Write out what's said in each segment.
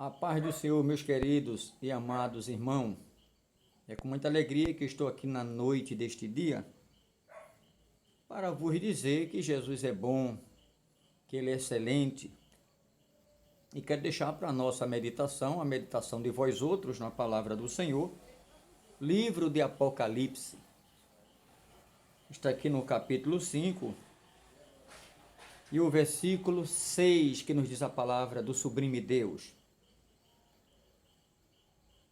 A paz do Senhor, meus queridos e amados irmãos. É com muita alegria que estou aqui na noite deste dia para vos dizer que Jesus é bom, que Ele é excelente. E quero deixar para a nossa meditação, a meditação de vós outros na palavra do Senhor, livro de Apocalipse. Está aqui no capítulo 5 e o versículo 6 que nos diz a palavra do sublime Deus.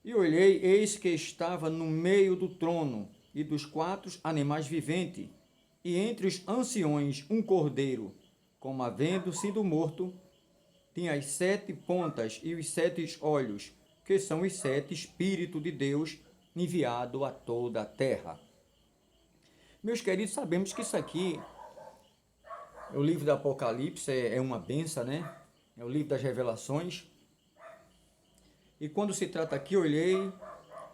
E olhei, eis que estava no meio do trono e dos quatro animais viventes, e entre os anciões um cordeiro, como havendo sido morto, tinha as 7 pontas e os 7 olhos, que são os 7 Espíritos de Deus enviado a toda a terra. Meus queridos, sabemos que isso aqui, o livro do Apocalipse é uma benção, né? É o livro das revelações. E quando se trata aqui, olhei,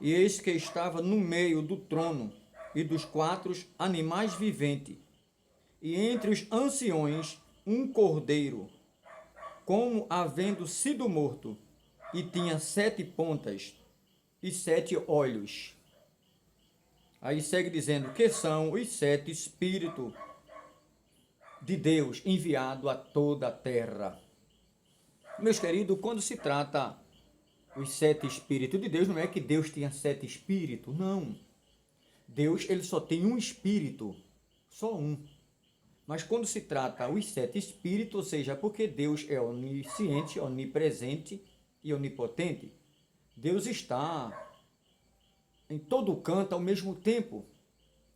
e eis que estava no meio do trono e dos 4 animais viventes, e entre os anciões um cordeiro, como havendo sido morto, e tinha 7 pontas e 7 olhos. Aí segue dizendo que são os 7 Espíritos de Deus enviado a toda a terra. Meus queridos, quando se trata os 7 Espíritos de Deus, não é que Deus tenha 7 Espíritos, não. Deus, ele só tem um Espírito, só um. Mas quando se trata os 7 Espíritos, ou seja, porque Deus é onisciente, onipresente e onipotente, Deus está em todo canto ao mesmo tempo.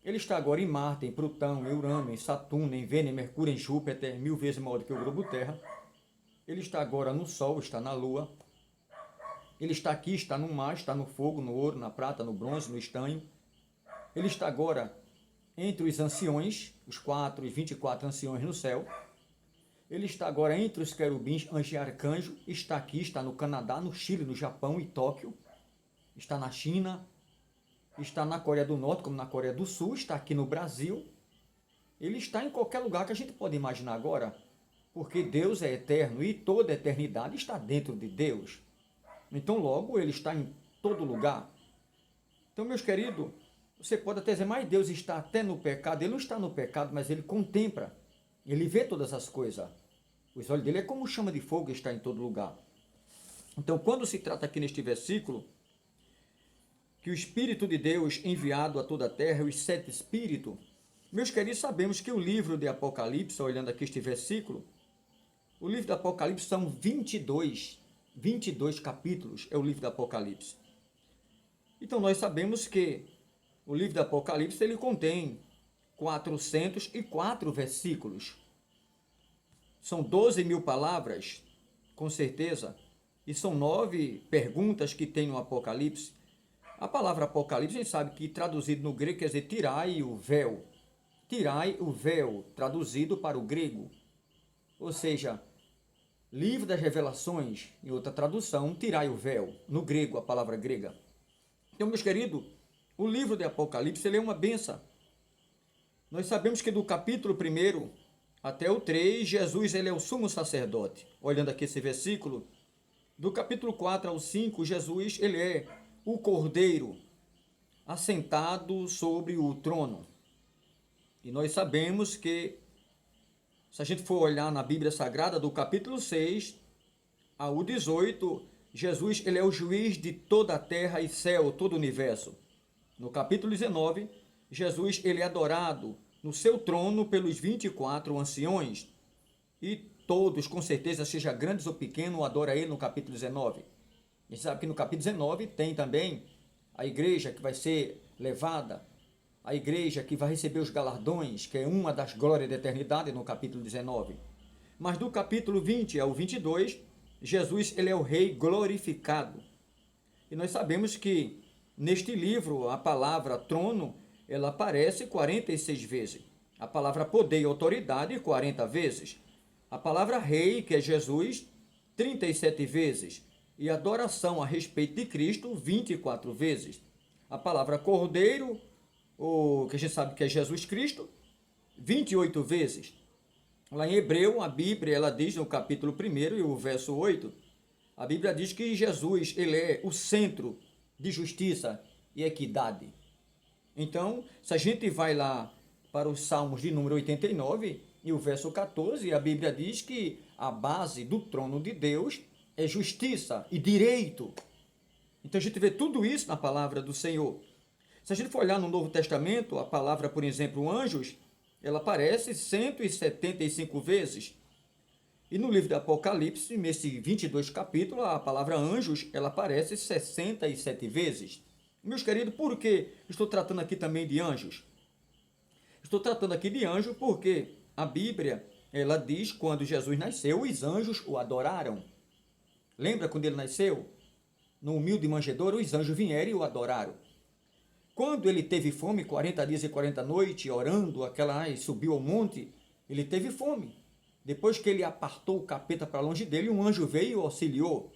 Ele está agora em Marte, em Plutão, em Urano, em Saturno, em Vênus, em Mercúrio, em Júpiter, 1000 vezes maior do que o globo Terra. Ele está agora no Sol, está na Lua. Ele está aqui, está no mar, está no fogo, no ouro, na prata, no bronze, no estanho. Ele está agora entre os anciões, os 24 anciões no céu. Ele está agora entre os querubins, anjo e arcanjo. Está aqui, está no Canadá, no Chile, no Japão e Tóquio. Está na China. Está na Coreia do Norte, como na Coreia do Sul. Está aqui no Brasil. Ele está em qualquer lugar que a gente pode imaginar agora. Porque Deus é eterno e toda a eternidade está dentro de Deus. Então, logo, ele está em todo lugar. Então, meus queridos, você pode até dizer, mas Deus está até no pecado. Ele não está no pecado, mas ele contempla. Ele vê todas as coisas. Os olhos dele é como chama de fogo, está em todo lugar. Então, quando se trata aqui neste versículo, que o Espírito de Deus enviado a toda a terra, os 7 Espíritos, meus queridos, sabemos que o livro de Apocalipse, olhando aqui este versículo, o livro de Apocalipse são 22 capítulos, é o livro do Apocalipse. Então nós sabemos que o livro do Apocalipse ele contém 404 versículos. São 12.000 palavras, com certeza, e são 9 perguntas que tem no Apocalipse. A palavra Apocalipse, a gente sabe que traduzido no grego quer dizer tirai o véu. Tirai o véu, traduzido para o grego. Ou seja, livro das revelações, em outra tradução, tirai o véu, no grego, a palavra grega. Então, meus queridos, o livro de Apocalipse ele é uma benção. Nós sabemos que do capítulo 1 até o 3, Jesus ele é o sumo sacerdote. Olhando aqui esse versículo, do capítulo 4 ao 5, Jesus ele é o cordeiro assentado sobre o trono. E nós sabemos que se a gente for olhar na Bíblia Sagrada, do capítulo 6 ao 18, Jesus ele é o juiz de toda a terra e céu, todo o universo. No capítulo 19, Jesus ele é adorado no seu trono pelos 24 anciões. E todos, com certeza, seja grandes ou pequenos, adoram ele no capítulo 19. A gente sabe que no capítulo 19 tem também a igreja que vai ser levada, a igreja que vai receber os galardões, que é uma das glórias da eternidade, no capítulo 19. Mas do capítulo 20 ao 22, Jesus ele é o rei glorificado. E nós sabemos que neste livro a palavra trono, ela aparece 46 vezes. A palavra poder e autoridade, 40 vezes. A palavra rei, que é Jesus, 37 vezes. E adoração a respeito de Cristo, 24 vezes. A palavra cordeiro, o que a gente sabe que é Jesus Cristo, 28 vezes. Lá em Hebreu, a Bíblia, ela diz no capítulo 1 e o verso 8, A Bíblia diz que Jesus, ele é o centro de justiça e equidade. Então, se a gente vai lá para os Salmos de número 89 e o verso 14, a Bíblia diz que a base do trono de Deus é justiça e direito. Então a gente vê tudo isso na palavra do Senhor. Se a gente for olhar no Novo Testamento, a palavra, por exemplo, anjos, ela aparece 175 vezes. E no livro do Apocalipse, nesse 22 capítulo, a palavra anjos, ela aparece 67 vezes. Meus queridos, por que estou tratando aqui também de anjos? Estou tratando aqui de anjo porque a Bíblia, ela diz quando Jesus nasceu, os anjos o adoraram. Lembra quando ele nasceu? No humilde manjedouro, os anjos vieram e o adoraram. Quando ele teve fome, 40 dias e 40 noites, orando, subiu ao monte, ele teve fome. Depois que ele apartou o capeta para longe dele, um anjo veio e o auxiliou.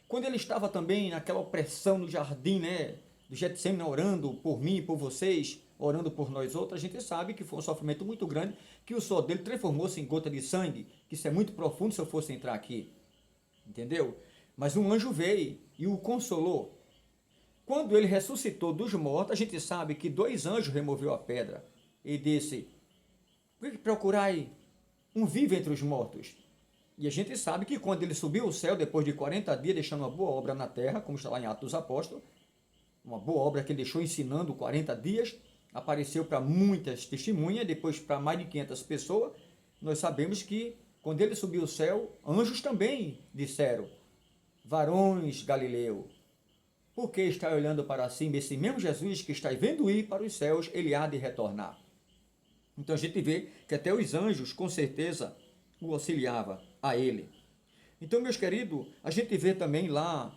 Quando ele estava também naquela opressão no jardim, do Getsemane, orando por mim e por vocês, orando por nós outros, a gente sabe que foi um sofrimento muito grande, que o suor dele transformou-se em gota de sangue, que isso é muito profundo se eu fosse entrar aqui. Entendeu? Mas um anjo veio e o consolou. Quando ele ressuscitou dos mortos, a gente sabe que 2 anjos removeu a pedra e disse: por que procurai um vivo entre os mortos? E a gente sabe que quando ele subiu ao céu, depois de 40 dias, deixando uma boa obra na terra, como está lá em Atos dos Apóstolos, uma boa obra que ele deixou ensinando 40 dias, apareceu para muitas testemunhas, depois para mais de 500 pessoas. Nós sabemos que quando ele subiu ao céu, anjos também disseram: varões Galileu, por que está olhando para cima? Esse mesmo Jesus que está vendo ir para os céus, ele há de retornar. Então a gente vê que até os anjos, com certeza, o auxiliavam a ele. Então, meus queridos, a gente vê também lá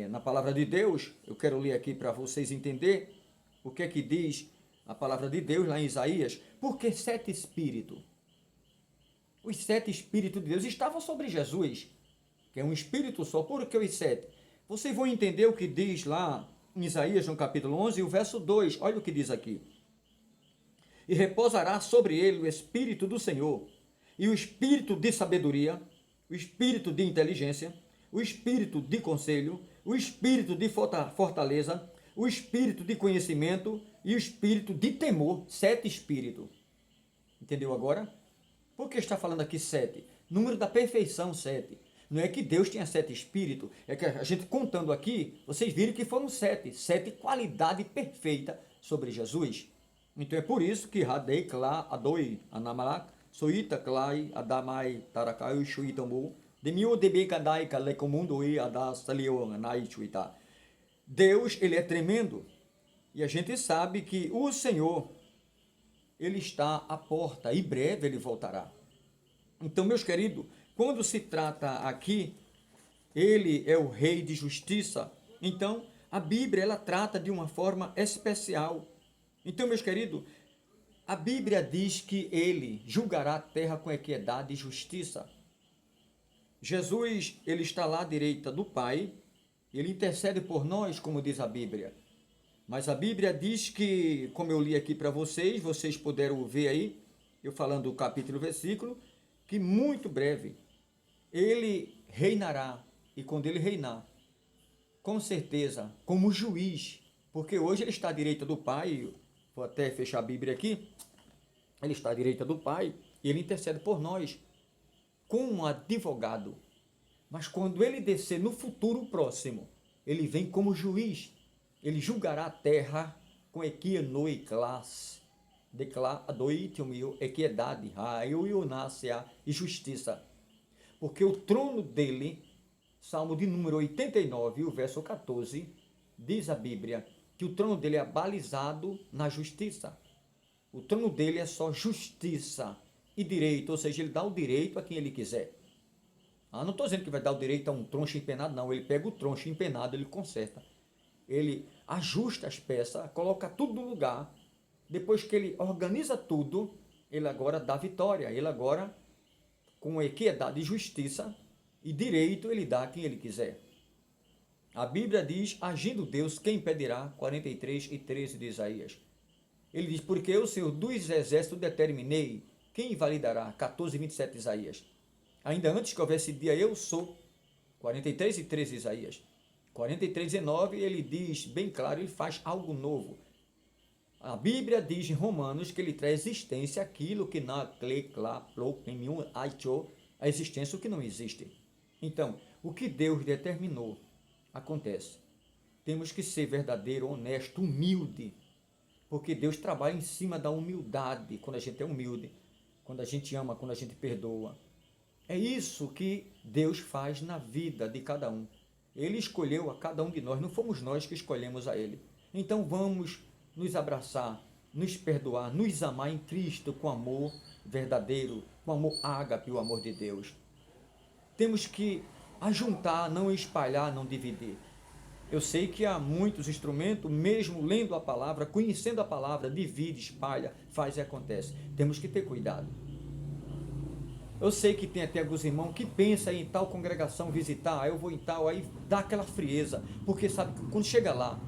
na palavra de Deus, eu quero ler aqui para vocês entenderem o que é que diz a palavra de Deus lá em Isaías. Porque 7 espíritos, os 7 espíritos de Deus estavam sobre Jesus, que é um espírito só. Por que os 7? Vocês vão entender o que diz lá em Isaías, no capítulo 11, o verso 2. Olha o que diz aqui. E repousará sobre ele o Espírito do Senhor, e o Espírito de sabedoria, o Espírito de inteligência, o Espírito de conselho, o Espírito de fortaleza, o Espírito de conhecimento e o Espírito de temor. 7 espíritos. Entendeu agora? Por que está falando aqui 7? Número da perfeição, 7. Não é que Deus tinha 7 espíritos, é que a gente contando aqui, vocês viram que foram 7. 7 qualidade perfeita sobre Jesus. Então é por isso que Hadei Kla Adoi Anamalak Soita Klai Adamai Tarakai Shuitamu Demio Debekadai Kalekomundoi Adasalio Anai Chuita. Deus, ele é tremendo. E a gente sabe que o Senhor, ele está à porta e breve ele voltará. Então, meus queridos, quando se trata aqui, ele é o rei de justiça. Então, a Bíblia, ela trata de uma forma especial. Então, meus queridos, a Bíblia diz que ele julgará a terra com equidade e justiça. Jesus, ele está lá à direita do Pai, ele intercede por nós, como diz a Bíblia. Mas a Bíblia diz que, como eu li aqui para vocês, vocês puderam ver aí, eu falando do capítulo e versículo, que muito breve ele reinará. E quando ele reinar, com certeza, como juiz, porque hoje ele está à direita do Pai, vou até fechar a Bíblia aqui, ele está à direita do Pai e ele intercede por nós como um advogado. Mas quando ele descer no futuro próximo, ele vem como juiz. Ele julgará a terra com equino e classe, equidade, e justiça. Porque o trono dele, Salmo de número 89, o verso 14, diz a Bíblia que o trono dele é balizado na justiça. O trono dele é só justiça e direito, ou seja, ele dá o direito a quem ele quiser. Não estou dizendo que vai dar o direito a um troncho empenado, não. Ele pega o troncho empenado, ele conserta. Ele ajusta as peças, coloca tudo no lugar. Depois que ele organiza tudo, ele agora dá vitória. Ele agora, com equidade e justiça e direito, ele dá a quem ele quiser. A Bíblia diz, agindo Deus, quem impedirá? 43 e 13 de Isaías. Ele diz, porque eu, Senhor dos exércitos, determinei, quem invalidará? 14 e 27 de Isaías. Ainda antes que houvesse dia, eu sou. 43:13 Isaías. 43:19 ele diz bem claro, ele faz algo novo. A Bíblia diz em Romanos que ele traz existência aquilo que na a existência o que não existe. Então, o que Deus determinou acontece. Temos que ser verdadeiro, honesto, humilde, porque Deus trabalha em cima da humildade, quando a gente é humilde, quando a gente ama, quando a gente perdoa. É isso que Deus faz na vida de cada um. Ele escolheu a cada um de nós, não fomos nós que escolhemos a Ele. Então vamos nos abraçar, nos perdoar, nos amar em Cristo com amor verdadeiro, com amor ágape, o amor de Deus. Temos que ajuntar, não espalhar, não dividir. Eu sei que há muitos instrumentos, mesmo lendo a palavra, conhecendo a palavra, divide, espalha, faz e acontece. Temos que ter cuidado. Eu sei que tem até alguns irmãos que pensam em tal congregação visitar, eu vou em tal, aí dá aquela frieza, porque sabe que quando chega lá,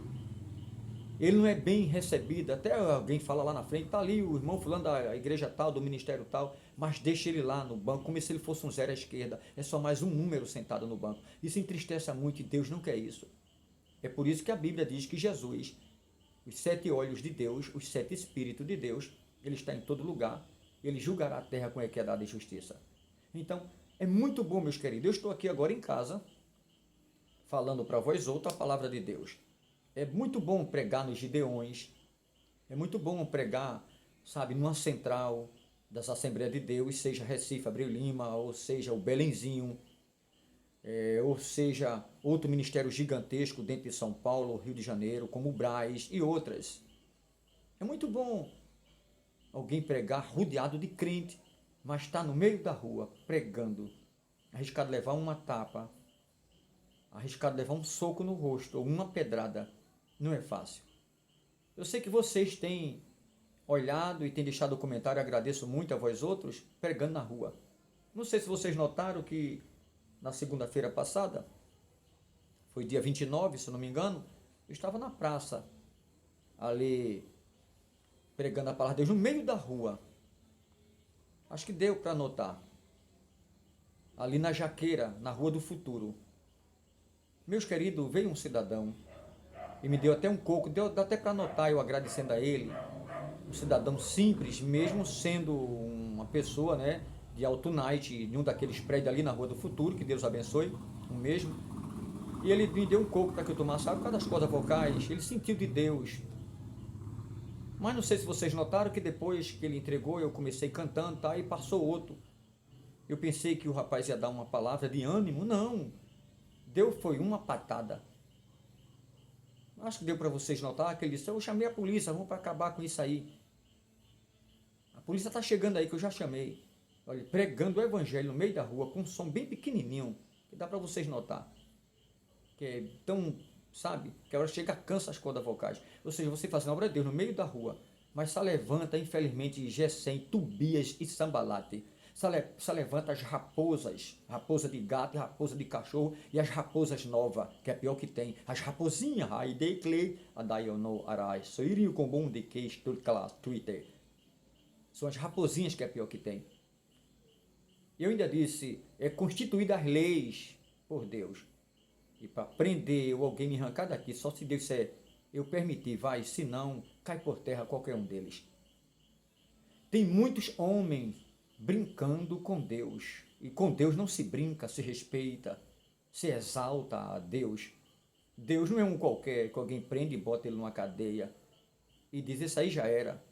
ele não é bem recebido, até alguém fala lá na frente, está ali o irmão fulano da igreja tal, do ministério tal, mas deixa ele lá no banco, como se ele fosse um zero à esquerda, é só mais um número sentado no banco. Isso entristece muito e Deus não quer isso. É por isso que a Bíblia diz que Jesus, os 7 olhos de Deus, os 7 espíritos de Deus, ele está em todo lugar, ele julgará a terra com equidade e justiça. Então, é muito bom, meus queridos, eu estou aqui agora em casa, falando para vós outros a palavra de Deus. É muito bom pregar nos Gideões, é muito bom pregar, sabe, numa central das Assembleias de Deus, seja Recife, Abreu Lima, ou seja o Belenzinho, ou seja outro ministério gigantesco dentro de São Paulo, Rio de Janeiro, como o Brás e outras. É muito bom alguém pregar rodeado de crente, mas está no meio da rua pregando, arriscado levar uma tapa, arriscado levar um soco no rosto ou uma pedrada. Não é fácil. Eu sei que vocês têm olhado e têm deixado comentário, agradeço muito a vós outros, pregando na rua. Não sei se vocês notaram que na segunda-feira passada, foi dia 29, se não me engano, eu estava na praça, ali, pregando a palavra de Deus, no meio da rua. Acho que deu para notar. Ali na Jaqueira, na Rua do Futuro. Meus queridos, veio um cidadão e me deu até um coco, deu até para notar, eu agradecendo a ele, um cidadão simples, mesmo sendo uma pessoa, né, de alto night, em um daqueles prédios ali na Rua do Futuro, que Deus abençoe, o mesmo, e ele me deu um coco para que eu tomasse água por causa das cordas vocais, ele sentiu de Deus. Mas não sei se vocês notaram que depois que ele entregou, eu comecei cantando, tá, e passou outro. Eu pensei que o rapaz ia dar uma palavra de ânimo, não, deu foi uma patada. Acho que deu para vocês notar que ele disse, eu chamei a polícia, vamos para acabar com isso aí. A polícia está chegando aí, que eu já chamei. Olha, pregando o evangelho no meio da rua, com um som bem pequenininho, que dá para vocês notar. Que é tão, sabe, que a hora chega, cansa as cordas vocais. Ou seja, você fazendo a obra de Deus no meio da rua, mas só levanta, infelizmente, Gessém, Tobias e Sambalate. Só levanta as raposas, raposa de gato e raposa de cachorro, e as raposas novas, que é pior que tem. As raposinhas, aí de clay, a daiono arai, soirio com bom de queijo, Twitter. São as raposinhas que é pior que tem. Eu ainda disse, é constituída as leis por Deus. E para prender ou alguém me arrancar daqui, só se Deus disser, eu permitir, vai, senão cai por terra qualquer um deles. Tem muitos homens brincando com Deus. E com Deus não se brinca, se respeita, se exalta a Deus. Deus não é um qualquer que alguém prende e bota ele numa cadeia e diz, isso aí já era.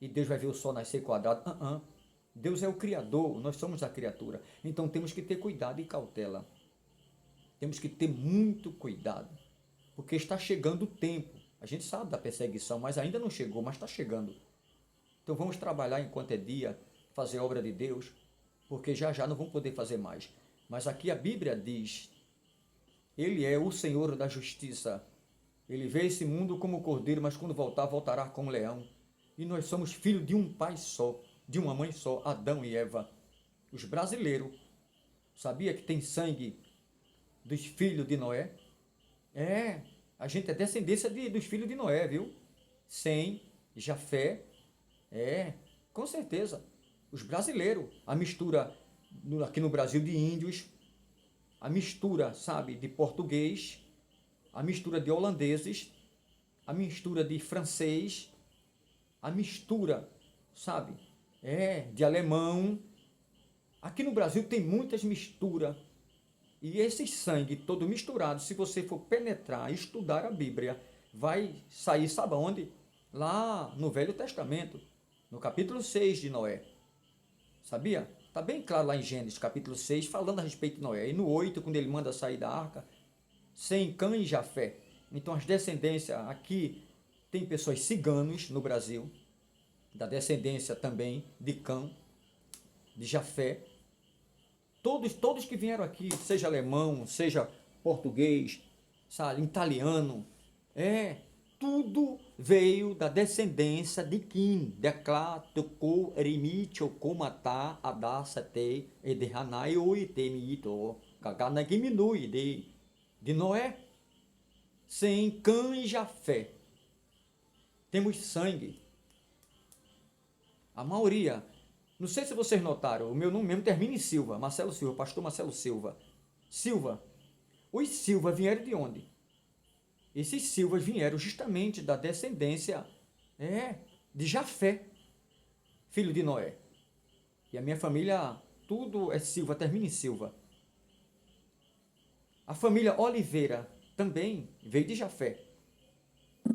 E Deus vai ver o sol nascer quadrado. Deus é o Criador, nós somos a criatura. Então temos que ter cuidado e cautela. Temos que ter muito cuidado, porque está chegando o tempo. A gente sabe da perseguição, mas ainda não chegou, mas está chegando. Então vamos trabalhar enquanto é dia, fazer obra de Deus, porque já já não vamos poder fazer mais. Mas aqui a Bíblia diz, Ele é o Senhor da justiça. Ele vê esse mundo como cordeiro, mas quando voltar, voltará como leão. E nós somos filhos de um pai só, de uma mãe só, Adão e Eva. Os brasileiros, sabia que tem sangue dos filhos de Noé? A gente é descendência dos filhos de Noé, viu? Sem, Jafé, com certeza. Os brasileiros, a mistura aqui no Brasil de índios, a mistura, sabe, de português, a mistura de holandeses, a mistura de francês, a mistura, sabe, de alemão. Aqui no Brasil tem muitas misturas. E esse sangue todo misturado, se você for penetrar, estudar a Bíblia, vai sair, sabe onde? Lá no Velho Testamento, no capítulo 6 de Noé. Sabia? Está bem claro lá em Gênesis, capítulo 6, falando a respeito de Noé. E no 8, quando ele manda sair da arca, Sem, Cã e Jafé. Então as descendências, aqui tem pessoas ciganos no Brasil, da descendência também de Cã, de Jafé. Todos que vieram aqui, seja alemão, seja português, sabe, italiano, tudo veio da descendência de Quim, Declá, Tocou, Eremite, Comatá, Adá, Sete, Edehanai, Oite, Mito, Gaganagiminui, de Noé, Sem, Cã e Jafé. Temos sangue. A maioria, não sei se vocês notaram, o meu nome mesmo termina em Silva, Marcelo Silva, pastor Marcelo Silva. Silva. Os Silva vieram de onde? Esses Silvas vieram justamente da descendência de Jafé, filho de Noé. E a minha família, tudo é Silva, termina em Silva. A família Oliveira também veio de Jafé.